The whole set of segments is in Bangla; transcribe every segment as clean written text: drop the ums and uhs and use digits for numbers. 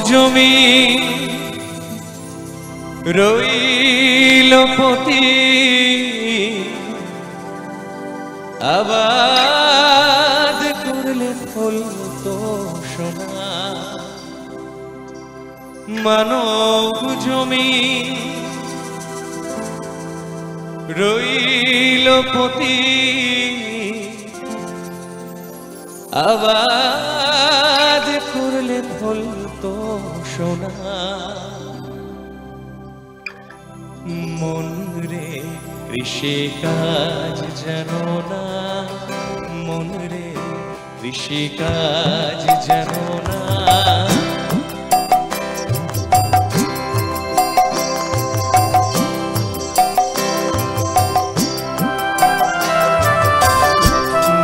জমি রইল পতি আবাদ করলে ফুল তো সোনা মানব জমি রইল পতি আবাদ করলে ফুল তো সোনা মন রে ঋষি কাজ জানো না মন রে ঋষি কাজ জানো না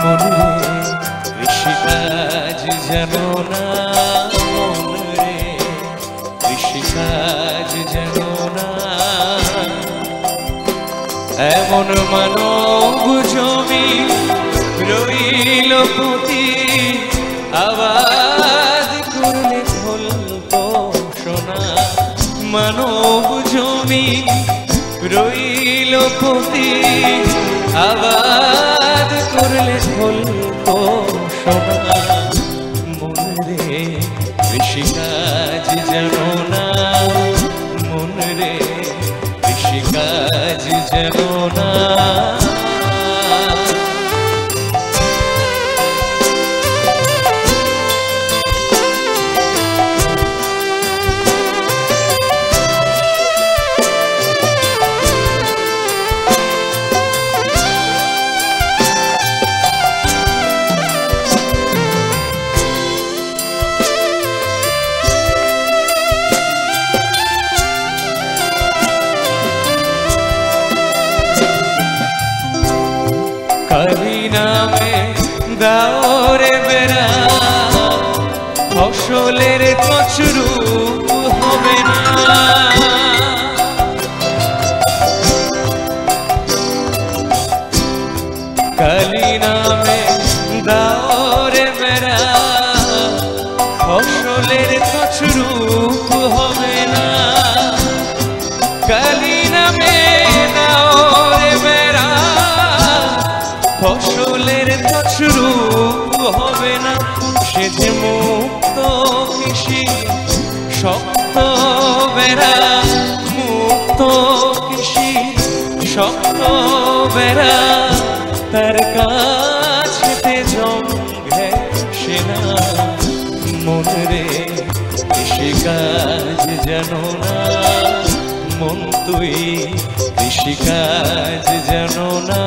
মন রে ঋষি কাজ জানো না মন রে ঋষি কাজ জানো না এমন মানব জমি রইল পতি আবাদ করলে ফুল তো সোনা মানব জমি রইল পতি আবাদ করলে ফুল তো সোনা মন রে ঋষি কাজ জানো না মন রে ঋষি কাজ জানো না কালি নামে দাওরে বেড়া ফসলের কচরু হবে না কালি নামে দাওরে বেড়া ফসলের কচরু হবে না কালি নামে দাওরে বেড়া ফসলের কচরু হবে না সে যে মুক্ত কৃষি শক্ত বেড়া মুক্ত কৃষি শক্ত বেড়া তার কাছেতে জঙ্গে সেনা মন রে কৃষি কাজ জানো না মন তুই কৃষি কাজ জানো না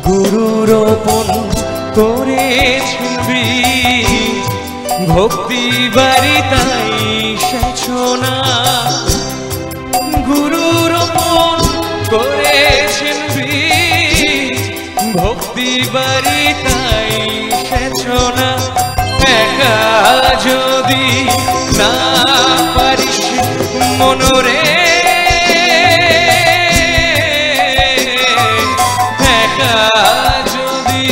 গুরু রোপণ করেছেন বীজ ভক্তি বাড়ি তাই সেছো না গুরু রোপণ করেছেন বীজ ভক্তি বাড়ি তাই সেছো না একা যদি না পারিস মনরে যদি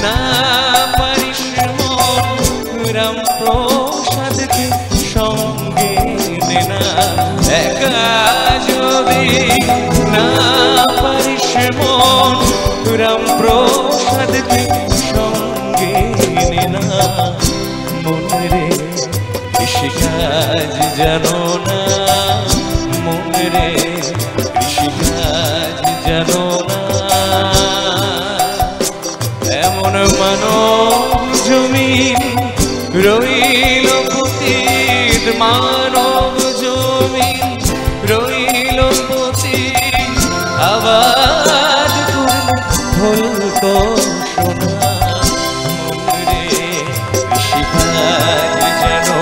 না পারিস মন রাম প্রসাদকে সঙ্গে নে না একা যদি না পারিস মন রাম প্রসাদকে সঙ্গে নে না মন রে কৃষি কাজ জানো না মন রে কৃষি কাজ জানো না এমন মানব জমি রইল পতি মানব জমি রইল পতি আবাদ করলে ফুল তো সোনা মন রে কৃষি কাজ জানো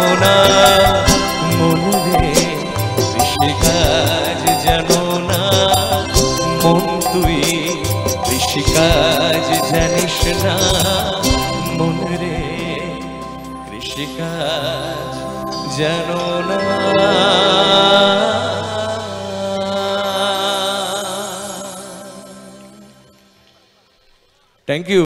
মন তুই কৃষিকাজ জানিস না মন রে কৃষিকাজ জানো না থ্যাংক ইউ